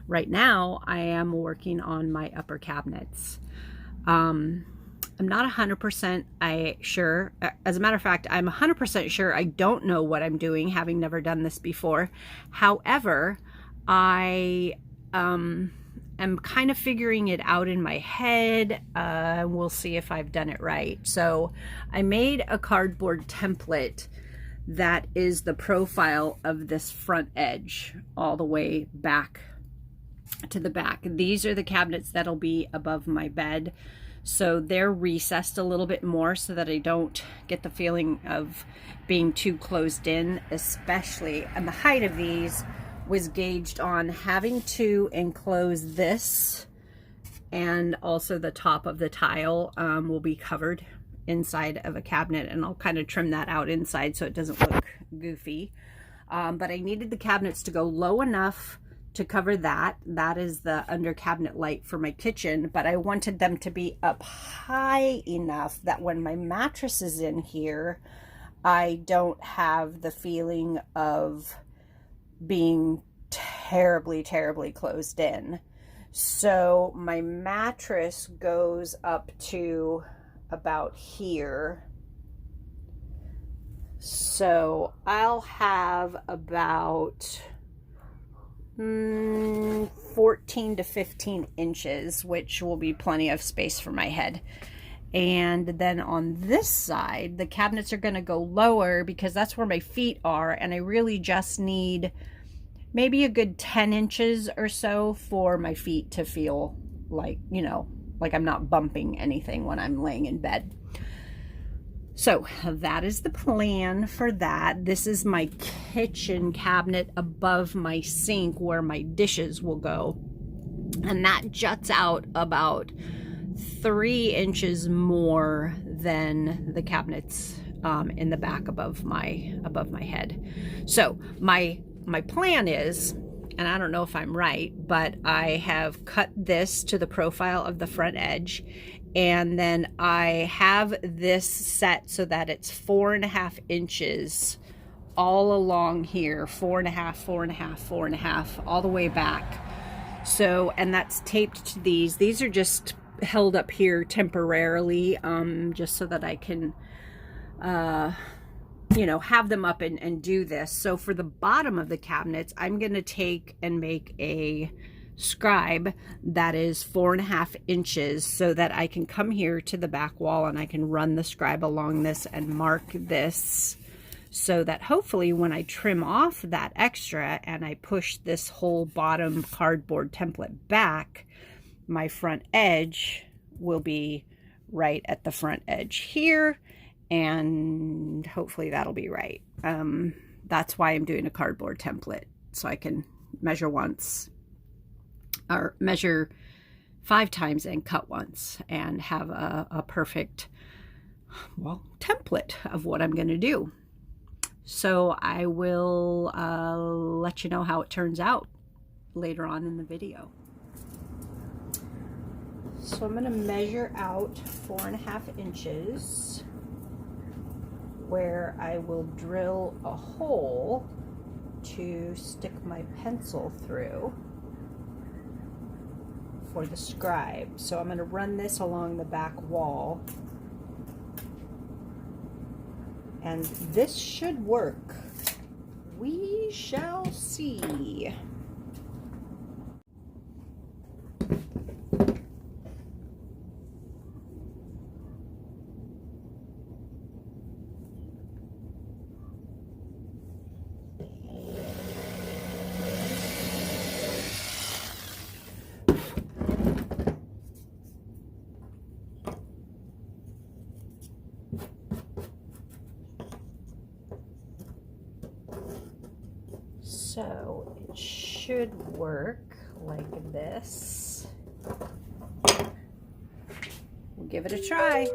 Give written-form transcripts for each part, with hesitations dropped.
Right now, I am working on my upper cabinets. I'm not 100% sure. As a matter of fact, I'm 100% sure I don't know what I'm doing, having never done this before. However, I am kind of figuring it out in my head. We'll see if I've done it right. So I made a cardboard template that is the profile of this front edge all the way back to the back. These are the cabinets that'll be above my bed. So they're recessed a little bit more so that I don't get the feeling of being too closed in, especially, and the height of these was gauged on having to enclose this, and also the top of the tile will be covered inside of a cabinet, and I'll kind of trim that out inside so it doesn't look goofy. But I needed the cabinets to go low enough to cover that. That is the under cabinet light for my kitchen, but I wanted them to be up high enough that when my mattress is in here, I don't have the feeling of being terribly closed in. So my mattress goes up to about here. So I'll have about 14 to 15 inches, which will be plenty of space for my head. And then on this side, the cabinets are going to go lower because that's where my feet are, and I really just need maybe a good 10 inches or so for my feet to feel like, you know, like I'm not bumping anything when I'm laying in bed. So that is the plan for that. This is my kitchen cabinet above my sink where my dishes will go. And that juts out about 3 inches more than the cabinets in the back above my head. So my plan is, and I don't know if I'm right, but I have cut this to the profile of the front edge, and then I have this set so that it's 4.5 inches all along here, 4.5, 4.5, 4.5, all the way back. So, and that's taped to these. These are just held up here temporarily, just so that I can, you know, have them up and do this. So for the bottom of the cabinets, I'm going to take and make a scribe that is 4.5 inches so that I can come here to the back wall and I can run the scribe along this and mark this, so that hopefully when I trim off that extra and I push this whole bottom cardboard template back, my front edge will be right at the front edge here, and hopefully that'll be right. That's why I'm doing a cardboard template, so I can measure once, or measure 5 times and cut once, and have a perfect, well, template of what I'm going to do. So I will let you know how it turns out later on in the video. So I'm going to measure out 4.5 inches where I will drill a hole to stick my pencil through for the scribe. So I'm going to run this along the back wall, and this should work. We shall see. So it should work like this. We'll give it a try.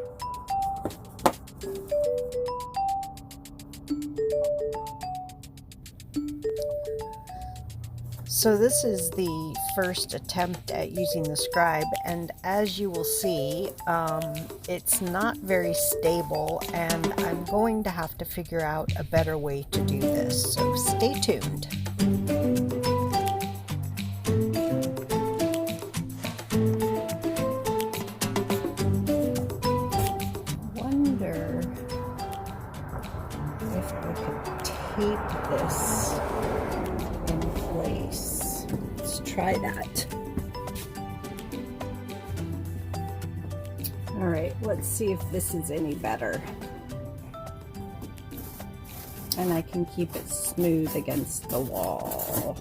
So this is the first attempt at using the scribe, and as you will see, it's not very stable, and I'm going to have to figure out a better way to do this, so stay tuned. this in place. Let's try that. All right, let's see if this is any better. And I can keep it smooth against the wall.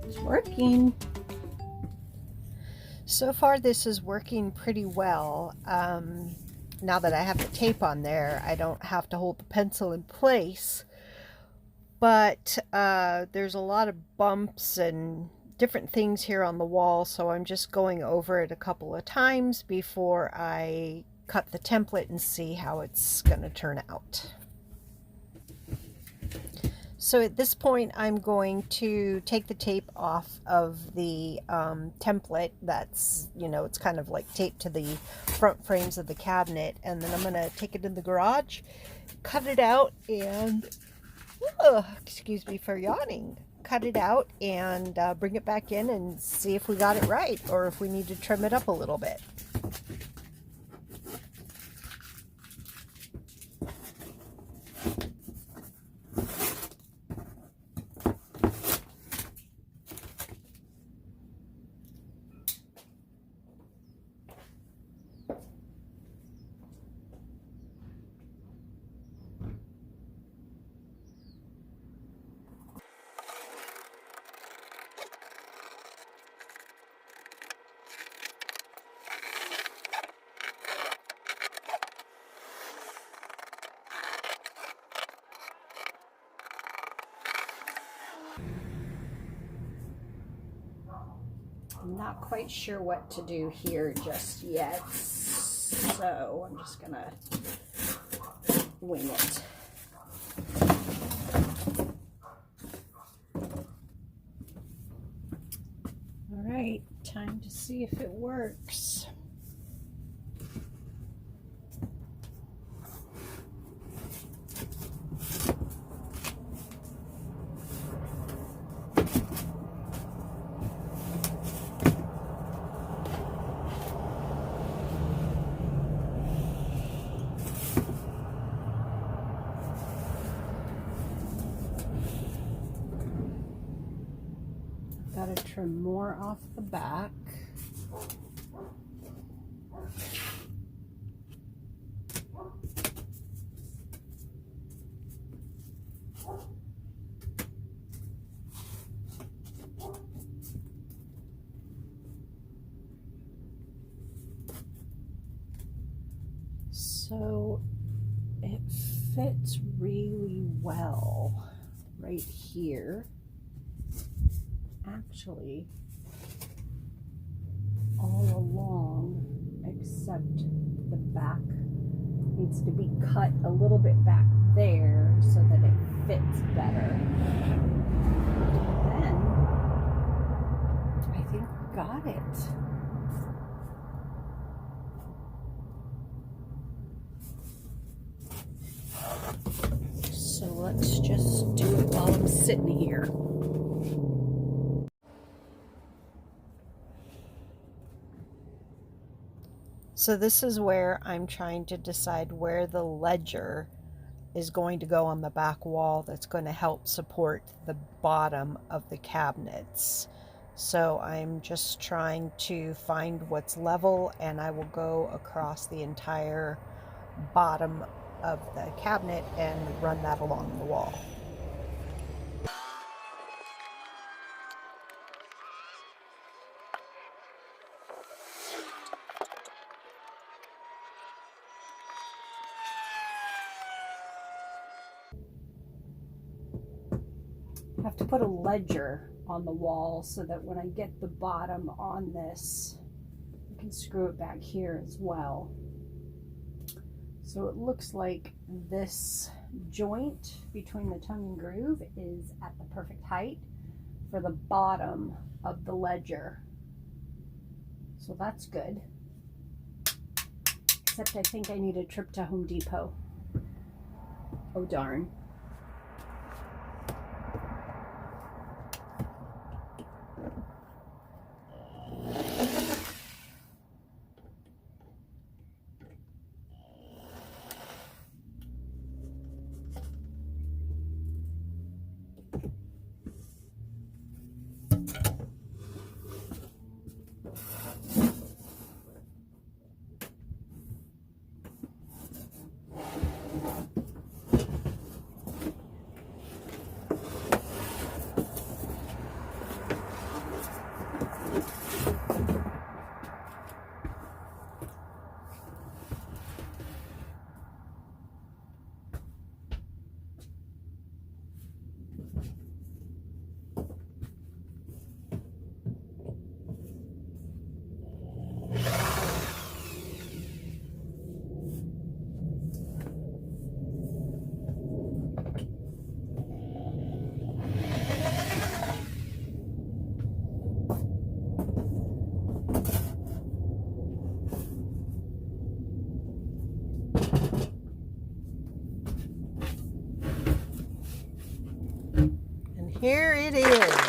It's working. So far this is working pretty well. Now that I have the tape on there, I don't have to hold the pencil in place, but there's a lot of bumps and different things here on the wall, so I'm just going over it a couple of times before I cut the template and see how it's going to turn out. So at this point, I'm going to take the tape off of the template that's, you know, it's kind of like taped to the front frames of the cabinet. And then I'm going to take it in the garage, cut it out, and, excuse me for yawning, cut it out and bring it back in and see if we got it right or if we need to trim it up a little bit. I'm not quite sure what to do here just yet, so I'm just gonna wing it. All right, time to see if it works. Got to trim more off the back. So it fits really well right here. Actually, all along, except the back needs to be cut a little bit back there so that it fits better. And then I think we got it. So let's just do it while I'm sitting here. So this is where I'm trying to decide where the ledger is going to go on the back wall that's going to help support the bottom of the cabinets. So I'm just trying to find what's level, and I will go across the entire bottom of the cabinet and run that along the wall. I have to put a ledger on the wall so that when I get the bottom on this, I can screw it back here as well. So it looks like this joint between the tongue and groove is at the perfect height for the bottom of the ledger. So that's good. except I think I need a trip to Home Depot. Oh, darn. Here it is.